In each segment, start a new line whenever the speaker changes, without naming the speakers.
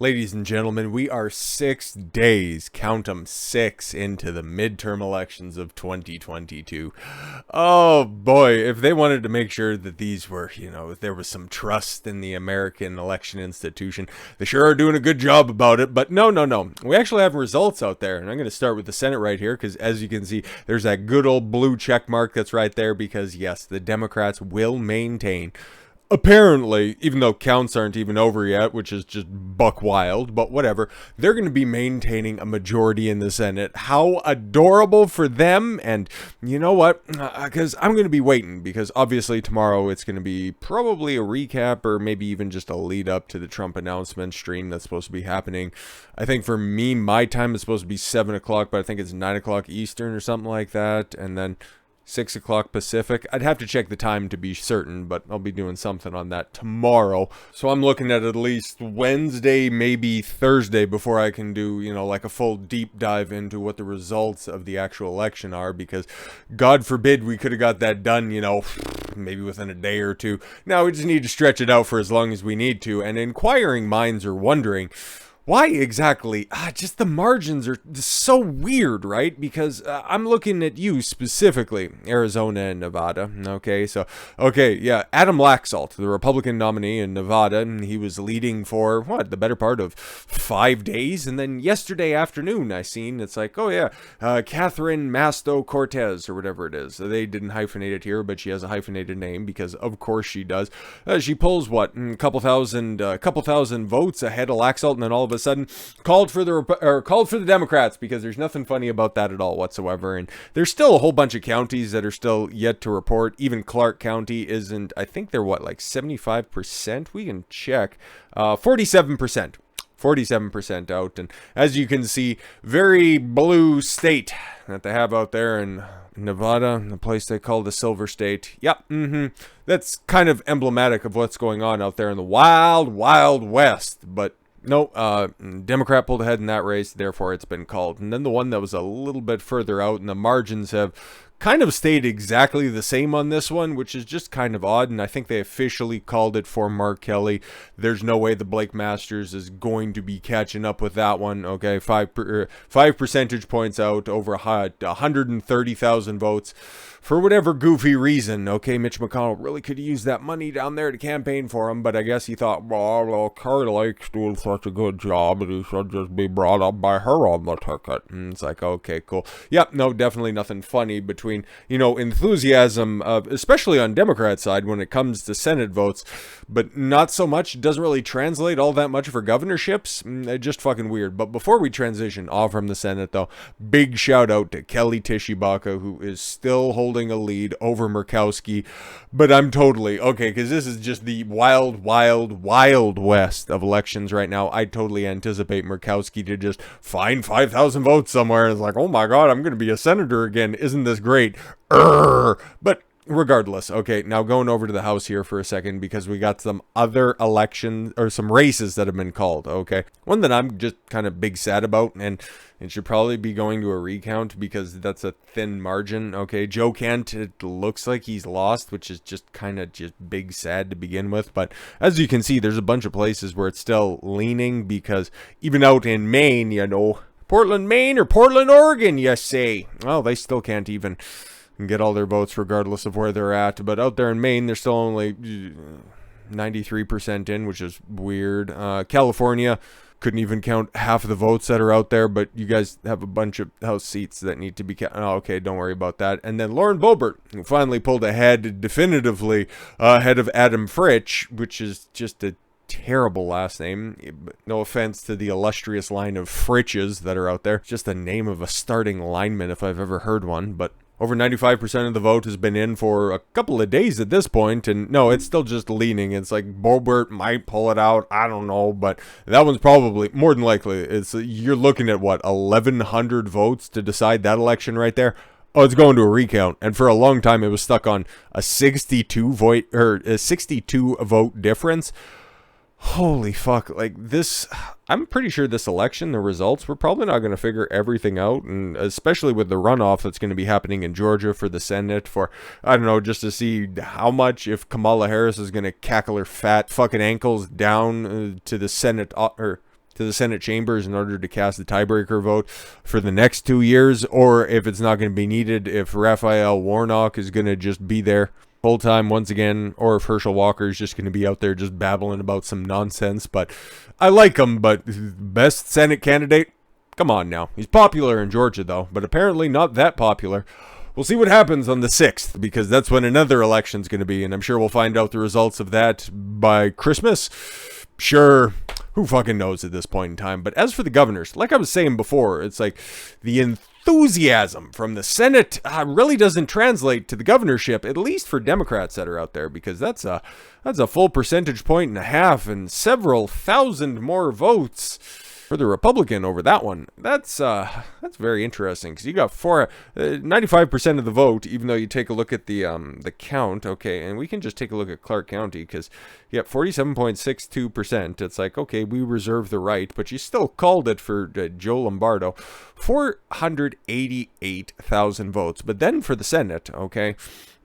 Ladies and gentlemen, we are 6 days, count 'em, 6 into the midterm elections of 2022. Oh boy, if they wanted to make sure that these were, if there was some trust in the American election institution, they sure are doing a good job about it. But no. We actually have results out there, and I'm going to start with the Senate right here, because as you can see, there's that good old blue check mark that's right there, because yes, the Democrats will maintain, apparently, even though counts aren't even over yet, which is just buck wild, but whatever, they're going to be maintaining a majority in the Senate. How adorable for them. And you know what? Because I'm going to be waiting, because obviously tomorrow it's going to be probably a recap or maybe even just a lead up to the Trump announcement stream that's supposed to be happening. I think for me, my time is supposed to be 7 o'clock, but I think it's 9 o'clock Eastern or something like that. And then 6 o'clock Pacific. I'd have to check the time to be certain, but I'll be doing something on that tomorrow. So I'm looking at least Wednesday, maybe Thursday, before I can do, like a full deep dive into what the results of the actual election are, because God forbid we could have got that done, maybe within a day or two. Now we just need to stretch it out for as long as we need to, and inquiring minds are wondering, why exactly? Just the margins are so weird, right? Because I'm looking at you specifically, Arizona and Nevada. Yeah, Adam Laxalt, the Republican nominee in Nevada, and he was leading for, the better part of 5 days. And then yesterday afternoon, I seen, it's like, Catherine Masto Cortez, or whatever it is. They didn't hyphenate it here, but she has a hyphenated name, because of course she does. She pulls, a couple thousand votes ahead of Laxalt, and then all of a sudden called for the Democrats, because there's nothing funny about that at all whatsoever. And there's still a whole bunch of counties that are still yet to report. Even Clark County isn't. I think they're 75%. We can check. 47%. 47% out. And as you can see, very blue state that they have out there in Nevada, the place they call the Silver State. Yep, that's kind of emblematic of what's going on out there in the wild, wild west. But no, Democrat pulled ahead in that race, therefore it's been called. And then the one that was a little bit further out, and the margins have kind of stayed exactly the same on this one, which is just kind of odd. And I think they officially called it for Mark Kelly. There's no way the Blake Masters is going to be catching up with that one. Okay, 5 percentage points out, over 130,000 votes. For whatever goofy reason, Mitch McConnell really could use that money down there to campaign for him, but I guess he thought, well, Lake's doing such a good job, and he should just be brought up by her on the ticket. And it's like, okay, cool. Yep, no, definitely nothing funny between, enthusiasm, especially on Democrat side when it comes to Senate votes, but not so much. It doesn't really translate all that much for governorships. Just fucking weird. But before we transition off from the Senate, though, big shout out to Kelly Tishibaka, who is still holding a lead over Murkowski. But I'm totally okay, because this is just the wild, wild, wild west of elections right now. I totally anticipate Murkowski to just find 5,000 votes somewhere, and it's like, oh my god, I'm going to be a senator again. Isn't this great? But regardless, now going over to the House here for a second, because we got some other elections, or some races that have been called. One that I'm just kind of big sad about, and it should probably be going to a recount, because that's a thin margin. Joe Kent, it looks like he's lost, which is just kind of just big sad to begin with. But as you can see, there's a bunch of places where it's still leaning, because even out in Maine, Portland, Maine, or Portland, Oregon, you say, well, they still can't even get all their votes regardless of where they're at. But out there in Maine, they're still only 93% in, which is weird. California couldn't even count half of the votes that are out there, but you guys have a bunch of House seats that need to be don't worry about that. And then Lauren Boebert, who finally pulled ahead, definitively ahead of Adam Fritsch, which is just a terrible last name. No offense to the illustrious line of Fritches that are out there. Just the name of a starting lineman if I've ever heard one. But over 95% of the vote has been in for a couple of days at this point, and no, it's still just leaning. It's like Boebert might pull it out, I don't know, but that one's probably, more than likely, you're looking at 1,100 votes to decide that election right there. Oh, it's going to a recount, and for a long time it was stuck on a 62 vote difference. Holy fuck, this, I'm pretty sure this election, the results, we're probably not going to figure everything out, and especially with the runoff that's going to be happening in Georgia for the Senate, for, I don't know, just to see how much, if Kamala Harris is going to cackle her fat fucking ankles down to the Senate, or to the Senate chambers in order to cast the tiebreaker vote for the next 2 years, or if it's not going to be needed, if Raphael Warnock is going to just be there full time once again, or if Herschel Walker is just going to be out there just babbling about some nonsense. But I like him, but best Senate candidate? Come on now. He's popular in Georgia, though, but apparently not that popular. We'll see what happens on the 6th, because that's when another election's going to be, and I'm sure we'll find out the results of that by Christmas. Sure, who fucking knows at this point in time. But as for the governors, like I was saying before, it's like the enthusiasm from the Senate really doesn't translate to the governorship, at least for Democrats that are out there, because that's a full percentage point and a half and several thousand more votes for the Republican over that one. That's very interesting, because you got 95% of the vote, even though you take a look at the count, okay, and we can just take a look at Clark County, because you got 47.62%. It's like, okay, we reserve the right, but you still called it for Joe Lombardo. 488,000 votes. But then for the Senate, okay,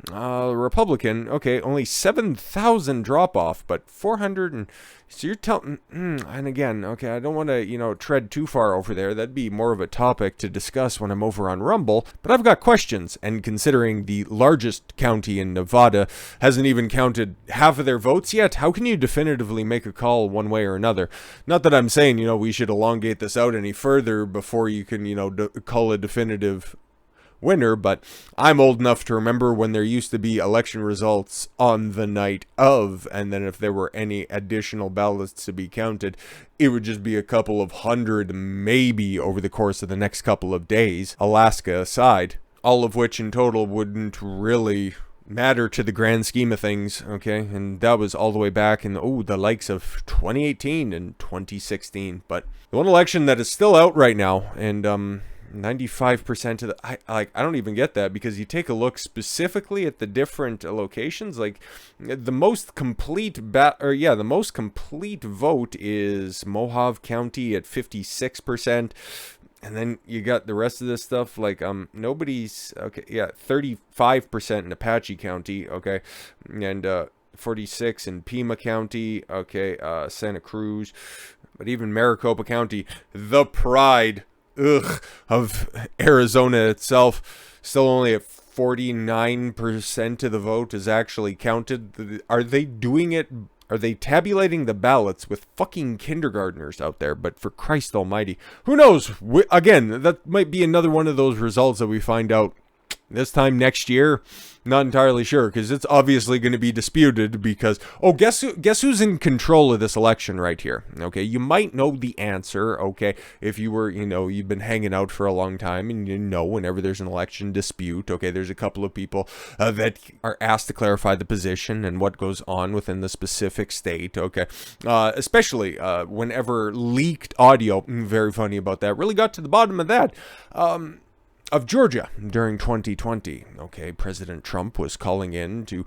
Republican, okay, only 7,000 drop off, but 400 and so you're telling, and again, okay, I don't want to, tread too far over there. That'd be more of a topic to discuss when I'm over on Rumble, but I've got questions, and considering the largest county in Nevada hasn't even counted half of their votes yet, how can you definitively make a call one way or another? Not that I'm saying, we should elongate this out any further before you can, call a definitive winner, but I'm old enough to remember when there used to be election results on the night of, and then if there were any additional ballots to be counted, it would just be a couple of hundred maybe over the course of the next couple of days, Alaska aside, all of which in total wouldn't really matter to the grand scheme of things, okay? And that was all the way back in the likes of 2018 and 2016. But the one election that is still out right now, and 95% of the I don't even get that, because you take a look specifically at the different locations, like the most complete the most complete vote is Mohave County at 56%, and then you got the rest of this stuff like nobody's 35% in Apache County, okay, and 46 in Pima County, okay, Santa Cruz, but even Maricopa County, the pride of Arizona itself, still only at 49% of the vote is actually counted. Are they doing it? Are they tabulating the ballots with fucking kindergartners out there? But for Christ almighty, who knows? Again, that might be another one of those results that we find out this time next year. Not entirely sure, because it's obviously going to be disputed, because guess who's in control of this election right here? Okay, you might know the answer, okay, if you were, you've been hanging out for a long time, and whenever there's an election dispute, okay, there's a couple of people that are asked to clarify the position and what goes on within the specific state, okay, especially whenever leaked audio, very funny about that, really got to the bottom of that, of Georgia during 2020. Okay, President Trump was calling in to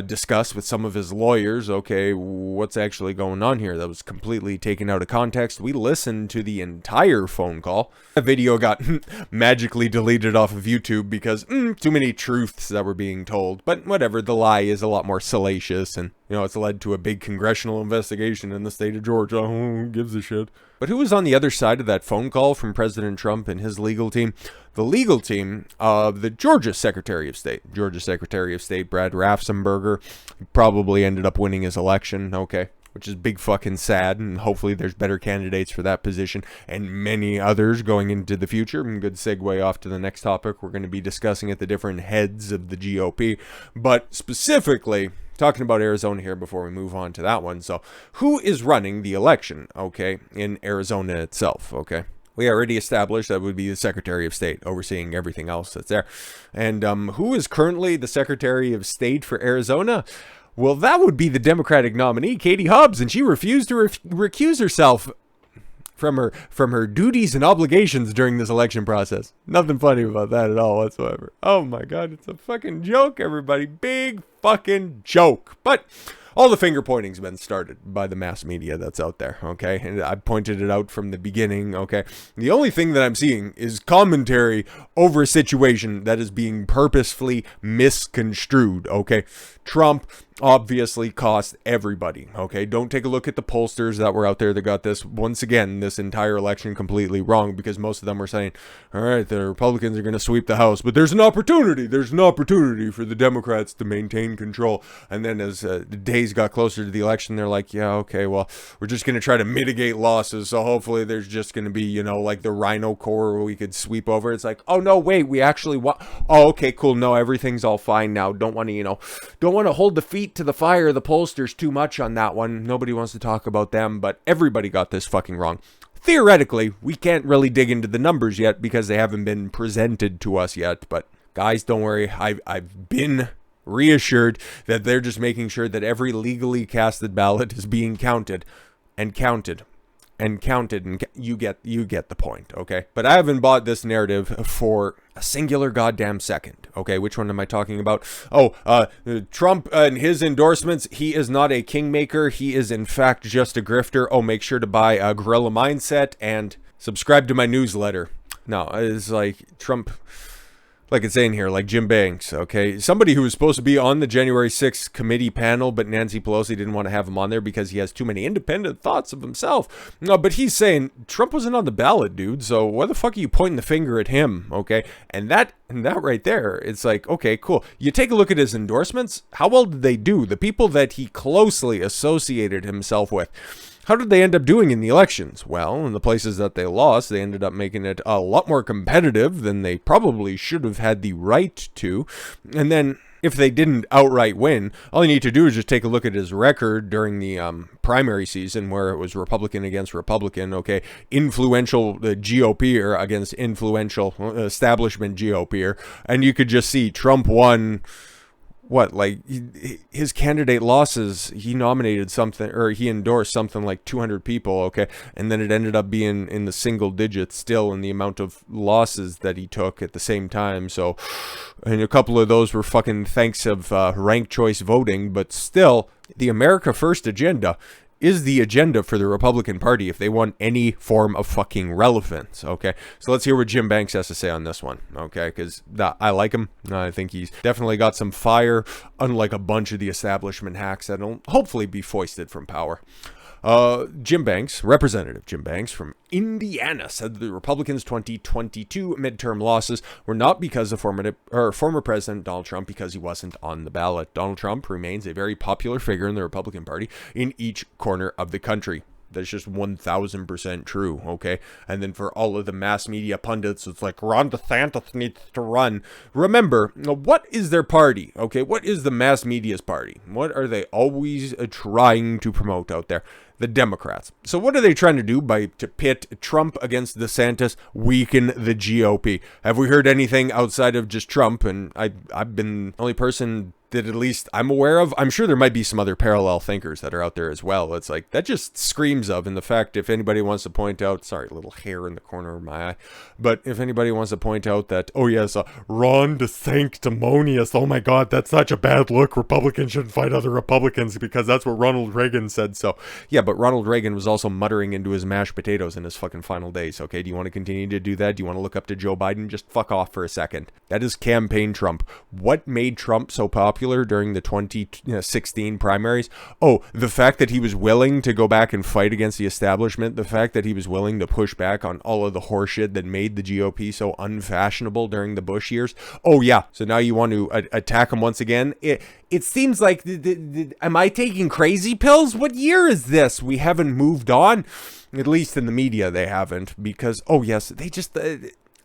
discuss with some of his lawyers, okay, what's actually going on here. That was completely taken out of context. We listened to the entire phone call. The video got magically deleted off of YouTube because too many truths that were being told. But whatever, the lie is a lot more salacious, and it's led to a big congressional investigation in the state of Georgia. Who gives a shit? But who was on the other side of that phone call from President Trump and his legal team? The legal team of the Georgia Secretary of State. Georgia Secretary of State Brad Raffensperger probably ended up winning his election, okay, which is big fucking sad, and hopefully there's better candidates for that position and many others going into the future. And good segue off to the next topic we're going to be discussing at the different heads of the GOP, but specifically talking about Arizona here before we move on to that one. So who is running the election, okay, in Arizona itself, okay? We already established that would be the Secretary of State overseeing everything else that's there. And who is currently the Secretary of State for Arizona? Well, that would be the Democratic nominee, Katie Hobbs, and she refused to recuse herself from her duties and obligations during this election process. Nothing funny about that at all whatsoever. Oh my God, it's a fucking joke, everybody. Big fucking joke. But all the finger pointing's been started by the mass media that's out there, okay? And I pointed it out from the beginning, okay? The only thing that I'm seeing is commentary over a situation that is being purposefully misconstrued, okay? Trump obviously cost everybody, okay? Don't take a look at the pollsters that were out there that got this, once again, this entire election completely wrong, because most of them were saying, all right, the Republicans are going to sweep the House, but there's an opportunity for the Democrats to maintain control. And then as the days got closer to the election, they're like, yeah, okay, well, we're just going to try to mitigate losses, so hopefully there's just going to be, you know, like the Rhino Corps where we could sweep over. It's like, oh, no, wait, we actually want, oh, okay, cool, no, everything's all fine now. Don't want to, you know, don't want to hold the feet to the fire of the pollsters too much on that one. Nobody wants to talk about them, but everybody got this fucking wrong. Theoretically, we can't really dig into the numbers yet because they haven't been presented to us yet, but guys, don't worry. I've been reassured that they're just making sure that every legally casted ballot is being counted and counted and counted, and you get the point, okay? But I haven't bought this narrative for a singular goddamn second, okay? Which one am I talking about? Oh, Trump and his endorsements, he is not a kingmaker. He is, in fact, just a grifter. Oh, make sure to buy a Gorilla Mindset and subscribe to my newsletter. No, it's like Trump, like it's saying here, like Jim Banks, okay? Somebody who was supposed to be on the January 6th committee panel, but Nancy Pelosi didn't want to have him on there because he has too many independent thoughts of himself. No, but he's saying Trump wasn't on the ballot, dude, so why the fuck are you pointing the finger at him, okay? And that right there, it's like, okay, cool. You take a look at his endorsements. How well did they do? The people that he closely associated himself with, how did they end up doing in the elections? Well, in the places that they lost, they ended up making it a lot more competitive than they probably should have had the right to. And then if they didn't outright win, all you need to do is just take a look at his record during the primary season where it was Republican against Republican, okay? Influential GOP against influential establishment GOP. And you could just see Trump won. What, like, his candidate losses, he nominated something, or he endorsed something like 200 people, okay? And then it ended up being in the single digits still in the amount of losses that he took at the same time. So, and a couple of those were fucking thanks of ranked choice voting, but still, the America First agenda is the agenda for the Republican Party if they want any form of fucking relevance, okay? So let's hear what Jim Banks has to say on this one, okay? Because I like him. I think he's definitely got some fire, unlike a bunch of the establishment hacks that'll hopefully be foisted from power. Jim Banks, Representative Jim Banks from Indiana, said the Republicans' 2022 midterm losses were not because of former President Donald Trump, because he wasn't on the ballot. Donald Trump remains a very popular figure in the Republican Party in each corner of the country. That's just 1,000% true, okay? And then for all of the mass media pundits, it's like, Ron DeSantis needs to run. Remember, what is their party, okay? What is the mass media's party? What are they always trying to promote out there? The Democrats. So what are they trying to do to pit Trump against DeSantis, weaken the GOP? Have we heard anything outside of just Trump? And I've been the only person that at least I'm aware of. I'm sure there might be some other parallel thinkers that are out there as well. It's like, that just screams of, and the fact, if anybody wants to point out, sorry, little hair in the corner of my eye, but if anybody wants to point out that, oh yes, Ron DeSanctimonious, oh my God, that's such a bad look. Republicans shouldn't fight other Republicans because that's what Ronald Reagan said. So yeah, but Ronald Reagan was also muttering into his mashed potatoes in his fucking final days. Okay, do you want to continue to do that? Do you want to look up to Joe Biden? Just fuck off for a second. That is campaign Trump. What made Trump so popular during the 2016 primaries? Oh, the fact that he was willing to go back and fight against the establishment, the fact that he was willing to push back on all of the horseshit that made the GOP so unfashionable during the Bush years. Oh yeah, so now you want to attack him once again? It seems like, am I taking crazy pills? What year is this? We haven't moved on. At least in the media, they haven't, because, oh yes, they just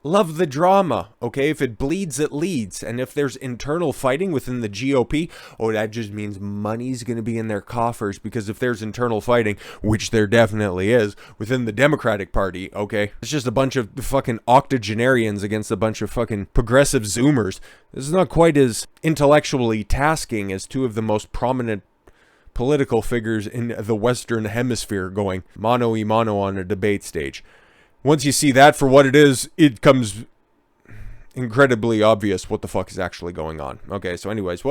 love the drama, okay? If it bleeds, it leads. And if there's internal fighting within the GOP, oh, that just means money's going to be in their coffers, because if there's internal fighting, which there definitely is, within the Democratic Party, okay? It's just a bunch of fucking octogenarians against a bunch of fucking progressive Zoomers. This is not quite as intellectually tasking as two of the most prominent political figures in the Western Hemisphere going mano-a-mano on a debate stage. Once you see that for what it is, it comes incredibly obvious what the fuck is actually going on. Okay, so anyways,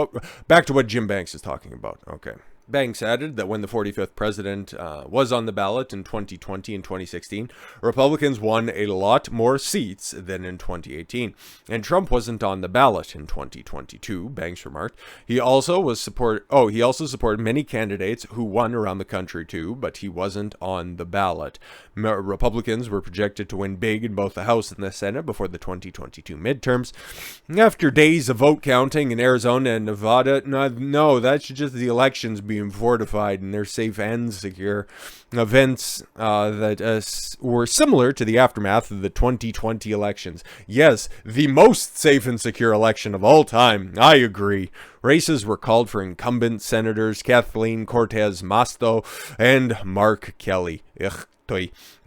back to what Jim Banks is talking about. Okay. Banks added that when the 45th president was on the ballot in 2020 and 2016, Republicans won a lot more seats than in 2018. And Trump wasn't on the ballot in 2022, Banks remarked. He also supported many candidates who won around the country too, but he wasn't on the ballot. Republicans were projected to win big in both the House and the Senate before the 2022 midterms. After days of vote counting in Arizona and Nevada, no, that's just the elections being fortified and they're safe and secure. Events that were similar to the aftermath of the 2020 elections. Yes, the most safe and secure election of all time. I agree. Races were called for incumbent senators Kathleen Cortez Masto and Mark Kelly.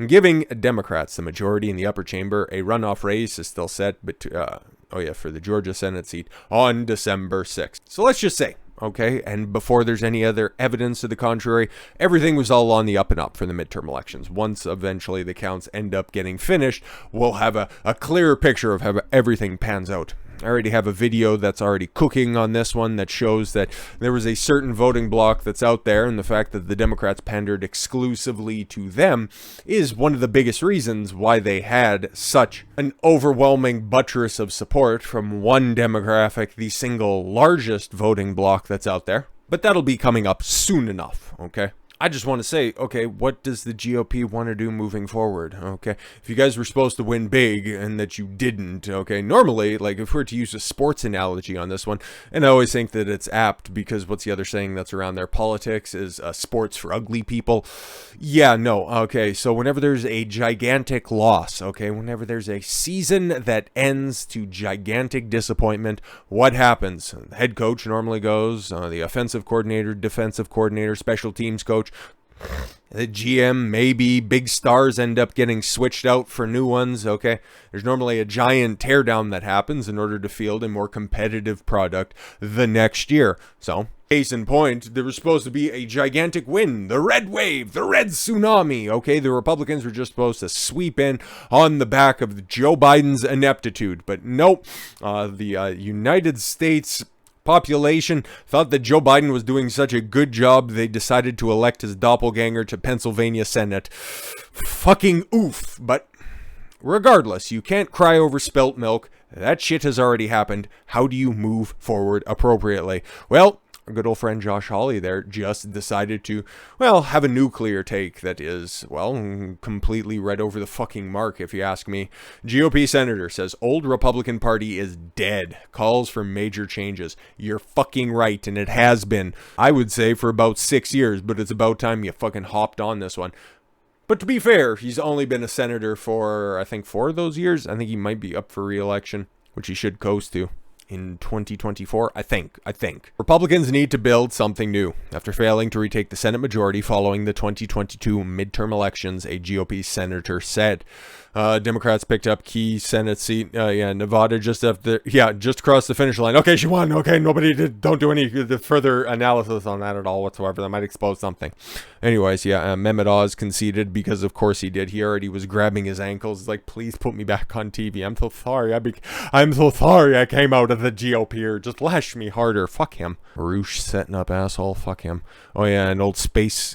Giving Democrats the majority in the upper chamber, a runoff race is still set for the Georgia Senate seat on December 6th. So let's just say, okay, and before there's any other evidence to the contrary, everything was all on the up and up for the midterm elections. Once eventually the counts end up getting finished, we'll have a clearer picture of how everything pans out. I already have a video that's already cooking on this one that shows that there was a certain voting bloc that's out there, and the fact that the Democrats pandered exclusively to them is one of the biggest reasons why they had such an overwhelming buttress of support from one demographic, the single largest voting bloc that's out there. But that'll be coming up soon enough, okay? I just want to say, okay, what does the GOP want to do moving forward? Okay, if you guys were supposed to win big and that you didn't, okay, normally, like if we were to use a sports analogy on this one, and I always think that it's apt because what's the other saying that's around there? Politics is sports for ugly people. Yeah, no, okay, so whenever there's a gigantic loss, okay, whenever there's a season that ends to gigantic disappointment, what happens? The head coach normally goes, the offensive coordinator, defensive coordinator, special teams coach, the GM, maybe big stars end up getting switched out for new ones, okay? There's normally a giant teardown that happens in order to field a more competitive product the next year. So, case in point, there was supposed to be a gigantic win, the red wave, the red tsunami, okay? The Republicans were just supposed to sweep in on the back of Joe Biden's ineptitude, but nope, the United States population thought that Joe Biden was doing such a good job, they decided to elect his doppelganger to Pennsylvania Senate. Fucking oof. But regardless, you can't cry over spilt milk. That shit has already happened. How do you move forward appropriately? Well, our good old friend Josh Hawley there just decided to, well, have a nuclear take that is, well, completely right over the fucking mark, if you ask me. GOP senator says old Republican Party is dead. Calls for major changes. You're fucking right, and it has been, I would say, for about 6 years, but it's about time you fucking hopped on this one. But to be fair, he's only been a senator for, I think, 4 of those years. I think he might be up for re-election, which he should coast to in 2024, I think. Republicans need to build something new. After failing to retake the Senate majority following the 2022 midterm elections, a GOP senator said. Democrats picked up key Senate seat, Nevada just across the finish line. Okay, she won. Okay, don't do any further analysis on that at all whatsoever. That might expose something. Anyways, Mehmet Oz conceded because of course he did. He already was grabbing his ankles like, please put me back on TV. I'm so sorry. I'm so sorry I came out of the GOP, or just lash me harder. Fuck him. Roosh setting up asshole. Fuck him. Oh yeah, an old space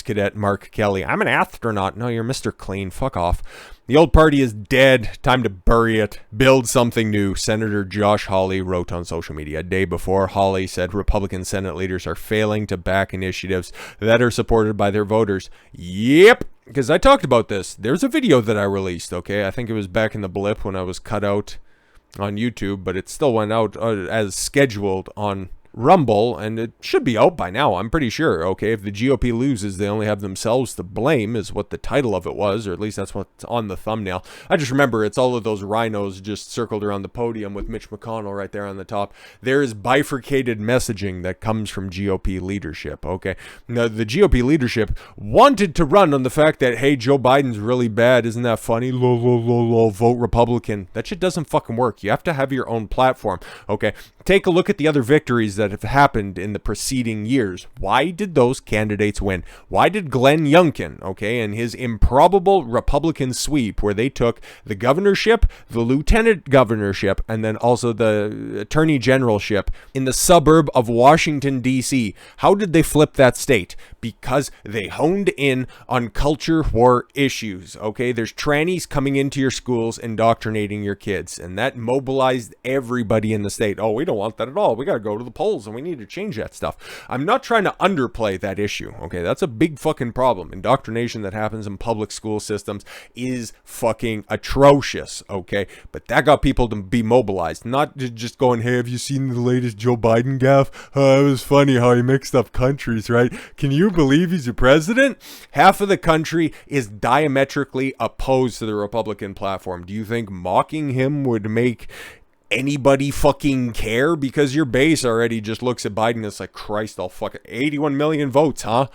cadet Mark Kelly. I'm an astronaut. No, you're Mr. Clean. Fuck off. The old party is dead. Time to bury it. Build something new. Senator Josh Hawley wrote on social media a day before. Hawley said Republican Senate leaders are failing to back initiatives that are supported by their voters. Yep. Because I talked about this. There's a video that I released, okay? I think it was back in the blip when I was cut out on YouTube, but it still went out as scheduled on Rumble, and it should be out by now, I'm pretty sure, okay? If the GOP loses, they only have themselves to blame, is what the title of it was, or at least that's what's on the thumbnail. I just remember it's all of those rhinos just circled around the podium with Mitch McConnell right there on the top. There is bifurcated messaging that comes from GOP leadership, okay? Now, the GOP leadership wanted to run on the fact that, hey, Joe Biden's really bad, isn't that funny? Vote Republican. That shit doesn't fucking work. You have to have your own platform, okay? Take a look at the other victories that have happened in the preceding years. Why did those candidates win? Why did Glenn Youngkin, okay, and his improbable Republican sweep where they took the governorship, the lieutenant governorship, and then also the attorney generalship in the suburb of Washington, D.C. How did they flip that state? Because they honed in on culture war issues, okay? There's trannies coming into your schools, indoctrinating your kids, and that mobilized everybody in the state. Oh, we don't want that at all. We got to go to the polls and we need to change that stuff. I'm not trying to underplay that issue, okay? That's a big fucking problem. Indoctrination that happens in public school systems is fucking atrocious, okay? But that got people to be mobilized, not just going, hey, have you seen the latest Joe Biden gaffe? It was funny how he mixed up countries, right? Can you believe he's a president? Half of the country is diametrically opposed to the Republican platform. Do you think mocking him would make anybody fucking care? Because your base already just looks at Biden and it's like, Christ, I'll fucking 81 million votes, huh?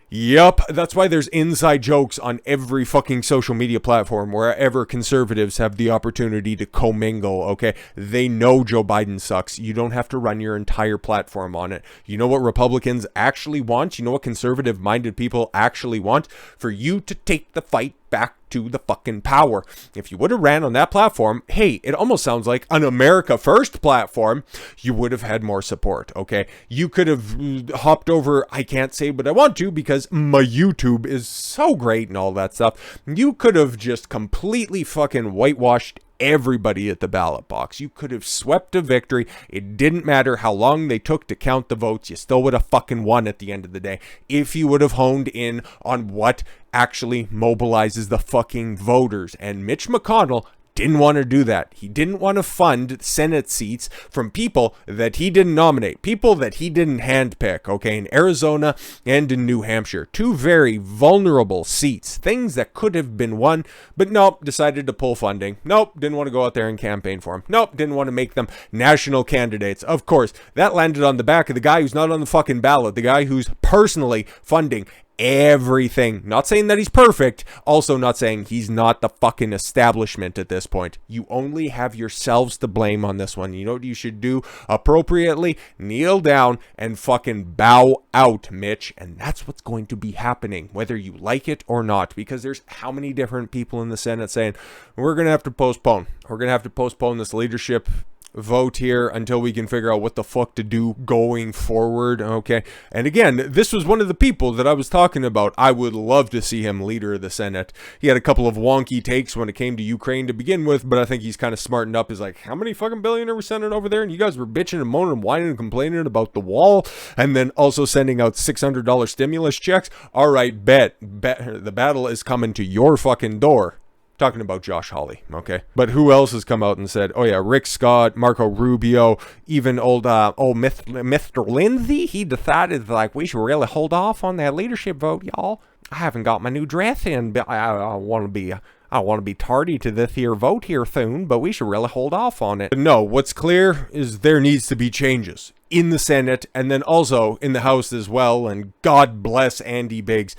Yep, that's why there's inside jokes on every fucking social media platform wherever conservatives have the opportunity to commingle, okay? They know Joe Biden sucks. You don't have to run your entire platform on it. You know what Republicans actually want? You know what conservative-minded people actually want? For you to take the fight back to the fucking power. If you would have ran on that platform, hey, it almost sounds like an America First platform, you would have had more support, okay? You could have hopped over, I can't say but I want to because my YouTube is so great and all that stuff. You could have just completely fucking whitewashed everybody at the ballot box. You could have swept a victory. It didn't matter how long they took to count the votes. You still would have fucking won at the end of the day if you would have honed in on what actually mobilizes the fucking voters. And Mitch McConnell didn't want to do that. He didn't want to fund Senate seats from people that he didn't nominate, people that he didn't handpick, okay, in Arizona and in New Hampshire. Two very vulnerable seats, things that could have been won, but nope, decided to pull funding. Nope, didn't want to go out there and campaign for him. Nope, didn't want to make them national candidates. Of course, that landed on the back of the guy who's not on the fucking ballot, the guy who's personally funding everything. Not saying that he's perfect, also not saying he's not the fucking establishment at this point. You only have yourselves to blame on this one. You know what you should do appropriately? Kneel down and fucking bow out, Mitch. And that's what's going to be happening, whether you like it or not, because there's how many different people in the Senate saying, we're going to have to postpone. We're going to have to postpone this leadership vote here until we can figure out what the fuck to do going forward, okay? And again, this was one of the people that I was talking about. I would love to see him leader of the Senate. He had a couple of wonky takes when it came to Ukraine to begin with, but I think he's kind of smartened up. He's like, how many fucking billionaire were sending over there? And you guys were bitching and moaning and whining and complaining about the wall, and then also sending out $600 stimulus checks. All right, bet. The battle is coming to your fucking door. Talking about Josh Hawley, okay? But who else has come out and said, oh yeah, Rick Scott, Marco Rubio, even old Mr. Lindsay, he decided like we should really hold off on that leadership vote, y'all. I haven't got my new dress in, but I want to be tardy to this here vote here soon, but we should really hold off on it. No, what's clear is there needs to be changes in the Senate and then also in the House as well, and God bless Andy Biggs.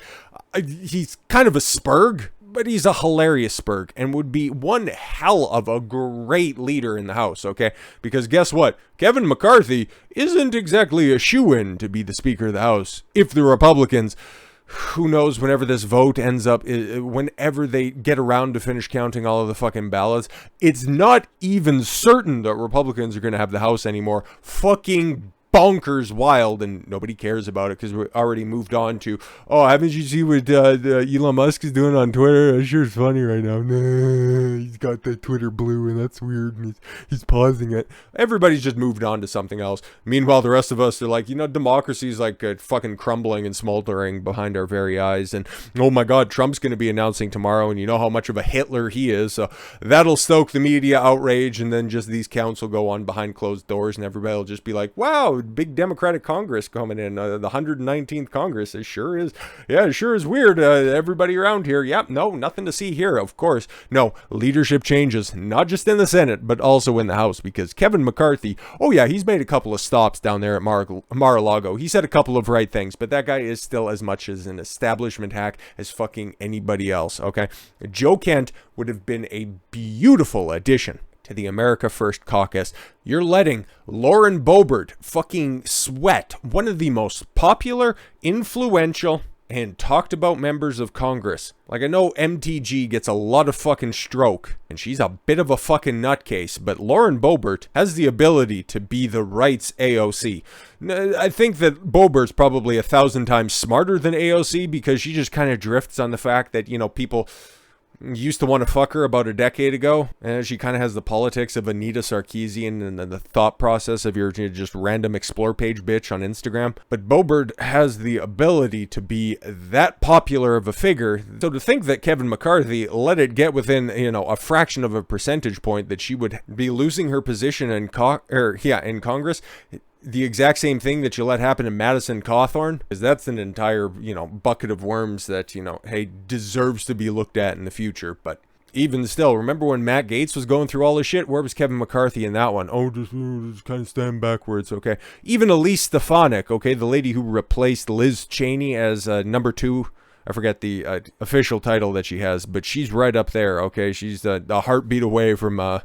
He's kind of a spurg, but he's a hilarious spurg and would be one hell of a great leader in the House, okay? Because guess what? Kevin McCarthy isn't exactly a shoo-in to be the Speaker of the House. If the Republicans, who knows, whenever this vote ends up, whenever they get around to finish counting all of the fucking ballots, it's not even certain that Republicans are going to have the House anymore. Fucking bonkers wild, and nobody cares about it because we already moved on to, oh, haven't you seen what Elon Musk is doing on Twitter? It sure is funny right now. Nah, he's got that Twitter blue and that's weird, and he's pausing it. Everybody's just moved on to something else. Meanwhile, the rest of us are like, you know, democracy's like fucking crumbling and smoldering behind our very eyes, and oh my god, Trump's going to be announcing tomorrow, and you know how much of a Hitler he is, so that'll stoke the media outrage, and then just these counts will go on behind closed doors, and everybody will just be like, wow, big Democratic Congress coming in, the 119th Congress. It sure is. Yeah, it sure is weird. Everybody around here, yep, no, nothing to see here, of course. No, leadership changes, not just in the Senate, but also in the House, because Kevin McCarthy, oh yeah, he's made a couple of stops down there at Mar-a-Lago. He said a couple of right things, but that guy is still as much as an establishment hack as fucking anybody else, okay? Joe Kent would have been a beautiful addition to the America First caucus. You're letting Lauren Boebert fucking sweat one of the most popular, influential, and talked about members of Congress. Like, I know MTG gets a lot of fucking stroke, and she's a bit of a fucking nutcase, but Lauren Boebert has the ability to be the right's AOC. I think that Boebert's probably 1,000 times smarter than AOC, because she just kind of drifts on the fact that, people used to want to fuck her about a decade ago, and she kind of has the politics of Anita Sarkeesian and the thought process of your just random explore page bitch on Instagram. But Boebert has the ability to be that popular of a figure, so to think that Kevin McCarthy let it get within a fraction of a percentage point that she would be losing her position in Congress, the exact same thing that you let happen in Madison Cawthorn, because that's an entire, bucket of worms that, hey, deserves to be looked at in the future. But even still, remember when Matt Gaetz was going through all this shit? Where was Kevin McCarthy in that one? Oh, just kind of stand backwards, okay? Even Elise Stefanik, okay, the lady who replaced Liz Cheney as number 2. I forget the official title that she has, but she's right up there, okay? She's the heartbeat away from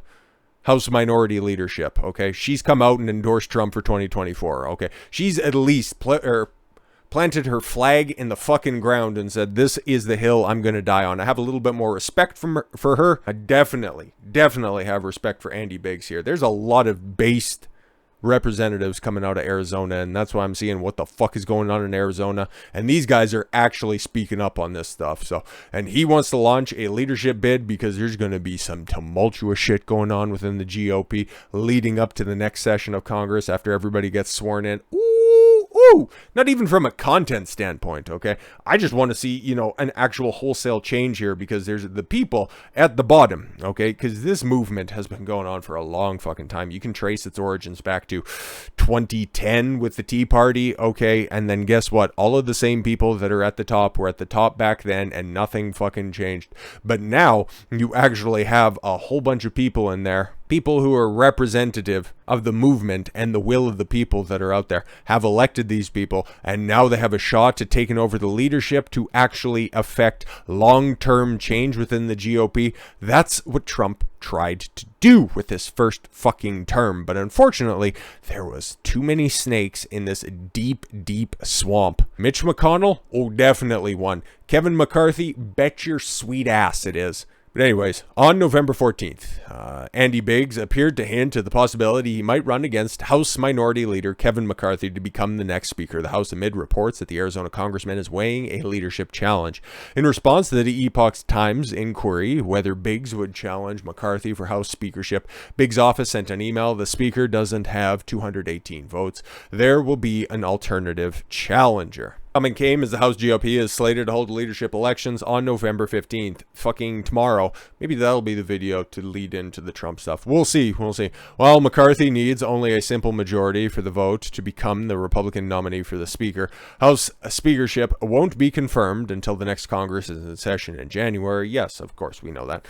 House minority leadership, okay? She's come out and endorsed Trump for 2024, okay? She's at least planted her flag in the fucking ground and said, this is the hill I'm going to die on. I have a little bit more respect for her. I definitely have respect for Andy Biggs here. There's a lot of based representatives coming out of Arizona, and that's why I'm seeing what the fuck is going on in Arizona, and these guys are actually speaking up on this stuff. So, and he wants to launch a leadership bid because there's going to be some tumultuous shit going on within the GOP leading up to the next session of Congress after everybody gets sworn in. Ooh, not even from a content standpoint, okay? I just want to see, an actual wholesale change here, because there's the people at the bottom, okay? Because this movement has been going on for a long fucking time. You can trace its origins back to 2010 with the Tea Party, okay? And then guess what? All of the same people that are at the top were at the top back then, and nothing fucking changed. But now you actually have a whole bunch of people in there, people who are representative of the movement and the will of the people that are out there, have elected these people, and now they have a shot to taking over the leadership to actually affect long-term change within the GOP. That's what Trump tried to do with his first fucking term, but unfortunately there was too many snakes in this deep swamp. Mitch McConnell, oh, definitely one. Kevin McCarthy, bet your sweet ass it is. But anyways, on November 14th, Andy Biggs appeared to hint at the possibility he might run against House Minority Leader Kevin McCarthy to become the next Speaker of the House amid reports that the Arizona congressman is weighing a leadership challenge. In response to the Epoch Times inquiry whether Biggs would challenge McCarthy for House speakership, Biggs' office sent an email: the Speaker doesn't have 218 votes. There will be an alternative challenger. Coming came as the House GOP is slated to hold leadership elections on November 15th. Fucking tomorrow. Maybe that'll be the video to lead into the Trump stuff. We'll see. While McCarthy needs only a simple majority for the vote to become the Republican nominee for the Speaker, House speakership won't be confirmed until the next Congress is in session in January. Yes, of course, we know that.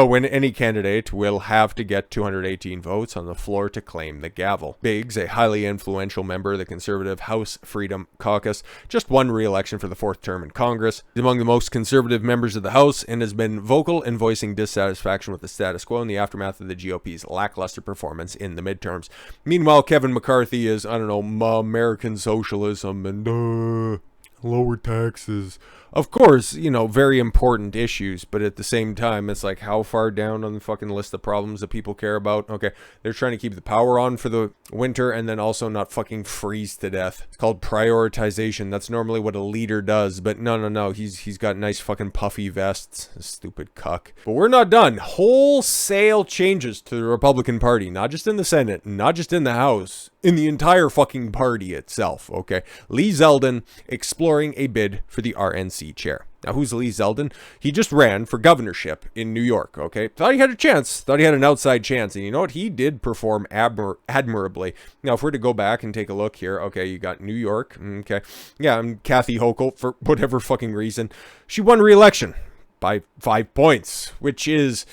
When any candidate will have to get 218 votes on the floor to claim the gavel. Biggs, a highly influential member of the conservative House Freedom Caucus, just won re-election for the 4th term in Congress. He's among the most conservative members of the House and has been vocal in voicing dissatisfaction with the status quo in the aftermath of the GOP's lackluster performance in the midterms. Meanwhile, Kevin McCarthy is, American socialism and lower taxes. Of course, very important issues, but at the same time, it's like, how far down on the fucking list of problems that people care about? Okay, they're trying to keep the power on for the winter and then also not fucking freeze to death. It's called prioritization. That's normally what a leader does, but no. He's got nice fucking puffy vests. Stupid cuck. But we're not done. Wholesale changes to the Republican Party, not just in the Senate, not just in the House, in the entire fucking party itself, okay? Lee Zeldin exploring a bid for the RNC chair. Now, who's Lee Zeldin? He just ran for governorship in New York, okay? Thought he had a chance. Thought he had an outside chance. And you know what? He did perform admirably. Now, if we're to go back and take a look here, okay, you got New York, okay. Yeah, and Kathy Hochul, for whatever fucking reason, she won re-election by 5 points, which is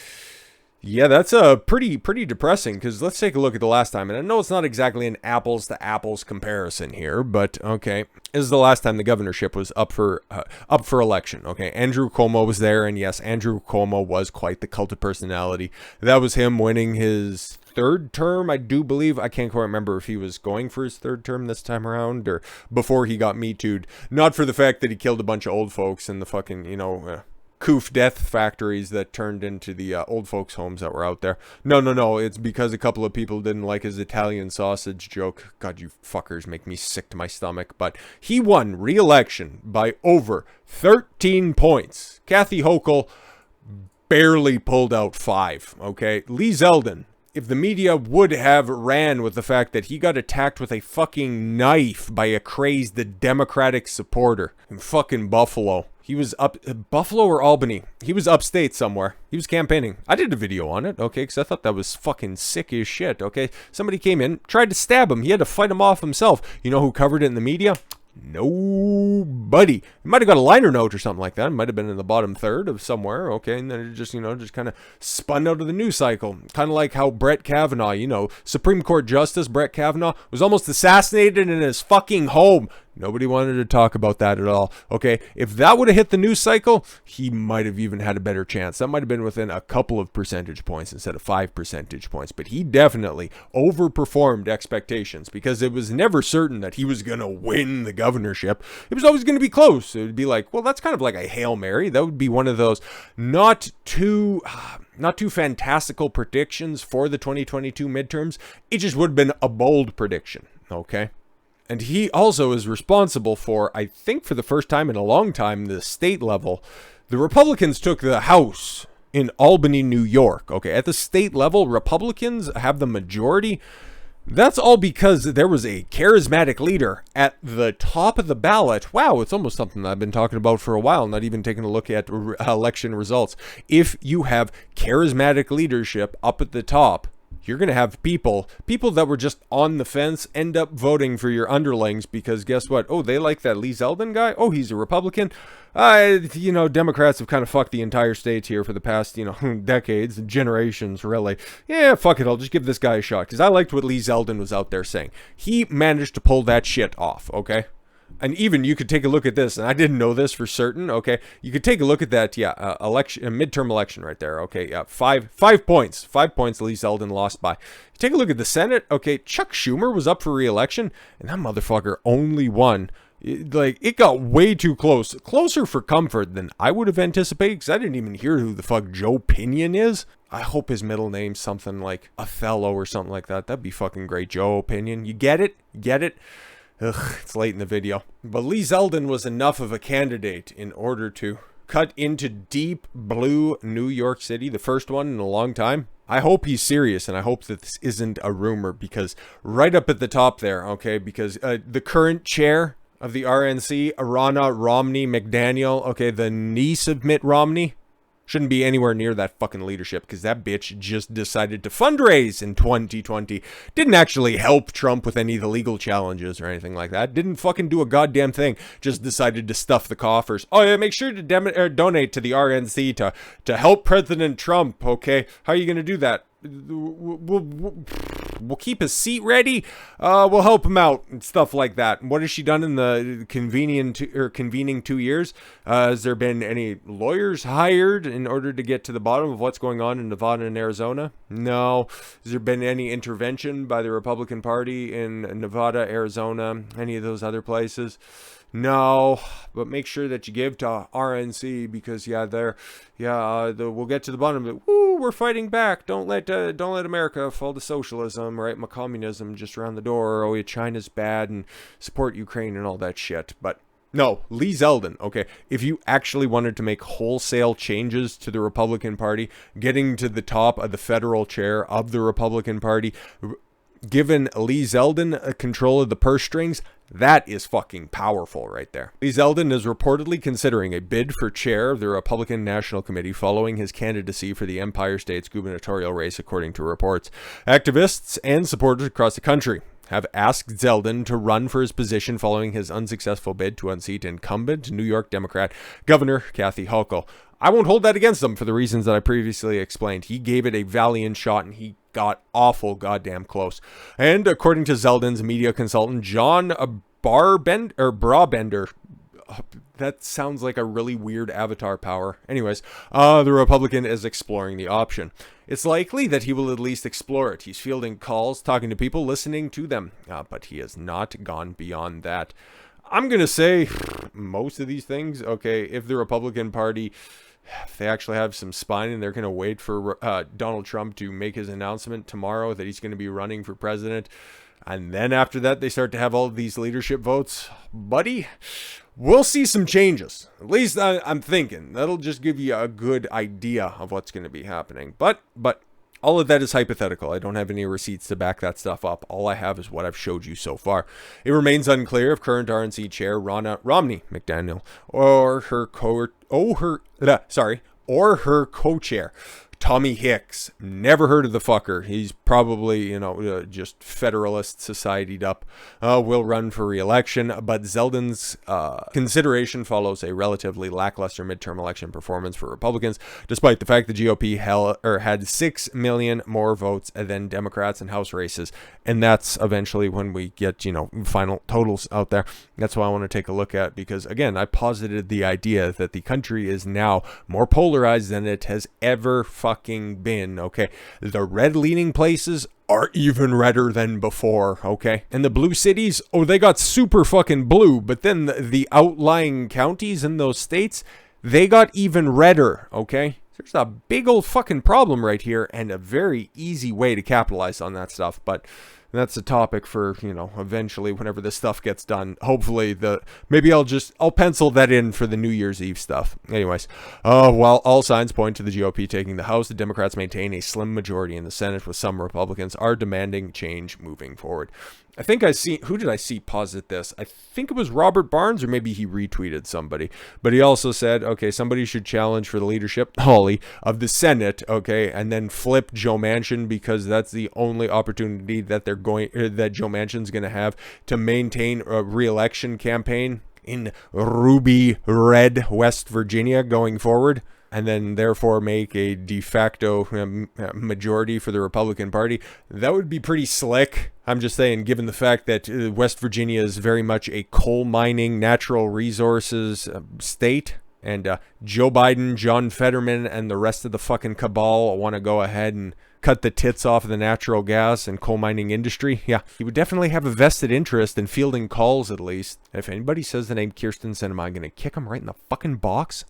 Yeah, that's pretty depressing, because let's take a look at the last time. And I know it's not exactly an apples to apples comparison here, but okay. This is the last time the governorship was up for election. Okay, Andrew Cuomo was there, and yes, Andrew Cuomo was quite the cult of personality. That was him winning his third term, I do believe. I can't quite remember if he was going for his third term this time around or before he got Me Too'd. Not for the fact that he killed a bunch of old folks in the fucking, coof death factories that turned into the old folks' homes that were out there. No. It's because a couple of people didn't like his Italian sausage joke. God, you fuckers make me sick to my stomach. But he won re-election by over 13 points. Kathy Hochul barely pulled out 5, okay? Lee Zeldin, if the media would have ran with the fact that he got attacked with a fucking knife by a crazed Democratic supporter in fucking Buffalo. He was Buffalo or Albany. He was upstate somewhere. He was campaigning. I did a video on it, okay, because I thought that was fucking sick as shit, okay? Somebody came in, tried to stab him. He had to fight him off himself. You know who covered it in the media? Nobody. It might have got a liner note or something like that. It might have been in the bottom third of somewhere, okay, and then it just, just kind of spun out of the news cycle. Kind of like how Brett Kavanaugh, Supreme Court Justice Brett Kavanaugh was almost assassinated in his fucking home. Nobody wanted to talk about that at all, okay? If that would have hit the news cycle, he might have even had a better chance. That might have been within a couple of percentage points instead of 5 percentage points. But he definitely overperformed expectations because it was never certain that he was going to win the governorship. It was always going to be close. It would be like, well, that's kind of like a Hail Mary. That would be one of those not too fantastical predictions for the 2022 midterms. It just would have been a bold prediction, okay? And he also is responsible for, I think for the first time in a long time, the state level. The Republicans took the House in Albany, New York. Okay, at the state level, Republicans have the majority. That's all because there was a charismatic leader at the top of the ballot. Wow, it's almost something that I've been talking about for a while, not even taking a look at election results. If you have charismatic leadership up at the top, you're going to have people that were just on the fence end up voting for your underlings because guess what? Oh, they like that Lee Zeldin guy? Oh, he's a Republican? Democrats have kind of fucked the entire state here for the past, decades, generations, really. Yeah, fuck it, I'll just give this guy a shot because I liked what Lee Zeldin was out there saying. He managed to pull that shit off, okay? And even you could take a look at this, and I didn't know this for certain, okay? You could take a look at that, midterm election right there, okay? Yeah, 5 points. 5 points Lee Zeldin lost by. Take a look at the Senate, okay? Chuck Schumer was up for re-election, and that motherfucker only won. It got way too close. Closer for comfort than I would have anticipated, because I didn't even hear who the fuck Joe Pinion is. I hope his middle name's something like Othello or something like that. That'd be fucking great. Joe Pinion. You get it? Get it? Ugh, it's late in the video. But Lee Zeldin was enough of a candidate in order to cut into deep blue New York City, the first one in a long time. I hope he's serious, and I hope that this isn't a rumor, because right up at the top there, okay, because the current chair of the RNC, Ronna Romney McDaniel, okay, the niece of Mitt Romney, shouldn't be anywhere near that fucking leadership because that bitch just decided to fundraise in 2020. Didn't actually help Trump with any of the legal challenges or anything like that. Didn't fucking do a goddamn thing. Just decided to stuff the coffers. Oh yeah, make sure to donate to the RNC to help President Trump, okay? How are you going to do that? We'll keep his seat ready. We'll help him out and stuff like that. What has she done in the convening 2 years? Has there been any lawyers hired in order to get to the bottom of what's going on in Nevada and Arizona? No. Has there been any intervention by the Republican Party in Nevada, Arizona, any of those other places? No, but make sure that you give to RNC because we'll get to the bottom of it. Woo, we're fighting back. Don't let America fall to socialism, right? Communism just around the door. Oh, yeah, China's bad and support Ukraine and all that shit. But no, Lee Zeldin, okay, if you actually wanted to make wholesale changes to the Republican Party, getting to the top of the federal chair of the Republican Party, given Lee Zeldin control of the purse strings, that is fucking powerful right there. Lee Zeldin is reportedly considering a bid for chair of the Republican National Committee following his candidacy for the Empire State's gubernatorial race, according to reports. Activists and supporters across the country have asked Zeldin to run for his position following his unsuccessful bid to unseat incumbent New York Democrat Governor Kathy Hochul. I won't hold that against him for the reasons that I previously explained. He gave it a valiant shot, and he got awful goddamn close. And according to Zeldin's media consultant, John Brabender, that sounds like a really weird avatar power. Anyways, the Republican is exploring the option. It's likely that he will at least explore it. He's fielding calls, talking to people, listening to them. But he has not gone beyond that. I'm going to say most of these things, okay, if the Republican Party, if they actually have some spine and they're going to wait for Donald Trump to make his announcement tomorrow that he's going to be running for president, and then after that they start to have all of these leadership votes, buddy, we'll see some changes. At least I'm thinking. That'll just give you a good idea of what's going to be happening. But all of that is hypothetical. I don't have any receipts to back that stuff up. All I have is what I've showed you so far. It remains unclear if current RNC chair Romney McDaniel or her co-chair Tommy Hicks, never heard of the fucker. He's probably, just Federalist societied up, will run for re-election. But Zeldin's consideration follows a relatively lackluster midterm election performance for Republicans, despite the fact the GOP had 6 million more votes than Democrats in House races. And that's eventually when we get, final totals out there. That's what I want to take a look at, because, again, I posited the idea that the country is now more polarized than it has ever fucking been, okay? The red-leaning places are even redder than before, okay? And the blue cities, they got super fucking blue, but then the outlying counties in those states, they got even redder, okay? There's a big old fucking problem right here, and a very easy way to capitalize on that stuff, but that's a topic for, eventually whenever this stuff gets done. Hopefully maybe I'll pencil that in for the New Year's Eve stuff. Anyways, while all signs point to the GOP taking the House, the Democrats maintain a slim majority in the Senate, with some Republicans are demanding change moving forward. I think who did I see posit this? I think it was Robert Barnes, or maybe he retweeted somebody. But he also said, okay, somebody should challenge for the leadership, Hawley, of the Senate, okay, and then flip Joe Manchin, because that's the only opportunity that that Joe Manchin's going to have to maintain a re-election campaign in ruby red West Virginia going forward, and then therefore make a de facto majority for the Republican Party. That would be pretty slick. I'm just saying, given the fact that West Virginia is very much a coal mining, natural resources state, and Joe Biden, John Fetterman, and the rest of the fucking cabal want to go ahead and cut the tits off of the natural gas and coal mining industry, yeah, he would definitely have a vested interest in fielding calls, at least. If anybody says the name Kirsten Sinema, I'm going to kick him right in the fucking box.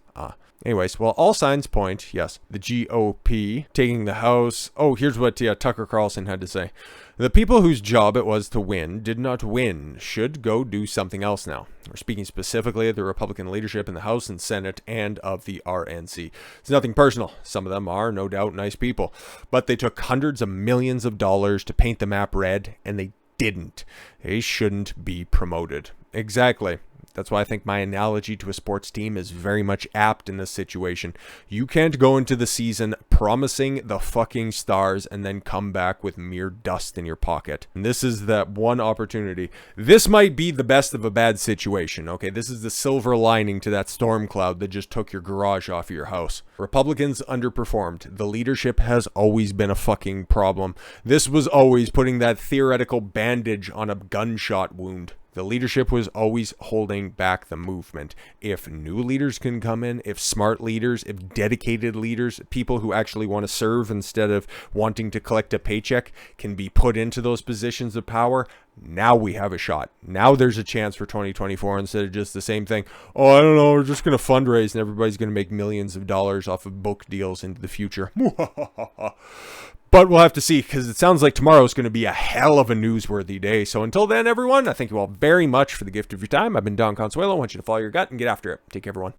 Anyways, well, all signs point, yes, the GOP taking the House. Oh, here's what Tucker Carlson had to say. The people whose job it was to win did not win, should go do something else now. We're speaking specifically of the Republican leadership in the House and Senate and of the RNC. It's nothing personal. Some of them are, no doubt, nice people. But they took hundreds of millions of dollars to paint the map red, and they didn't. They shouldn't be promoted. Exactly. That's why I think my analogy to a sports team is very much apt in this situation. You can't go into the season promising the fucking stars and then come back with mere dust in your pocket. And this is that one opportunity. This might be the best of a bad situation, okay? This is the silver lining to that storm cloud that just took your garage off of your house. Republicans underperformed. The leadership has always been a fucking problem. This was always putting that theoretical bandage on a gunshot wound. The leadership was always holding back the movement. If new leaders can come in, if smart leaders, if dedicated leaders, people who actually want to serve instead of wanting to collect a paycheck can be put into those positions of power, now we have a shot. Now there's a chance for 2024 instead of just the same thing. Oh, I don't know, we're just going to fundraise and everybody's going to make millions of dollars off of book deals into the future. But we'll have to see, because it sounds like tomorrow is going to be a hell of a newsworthy day. So until then, everyone, I thank you all very much for the gift of your time. I've been Don Consuelo. I want you to follow your gut and get after it. Take care, everyone.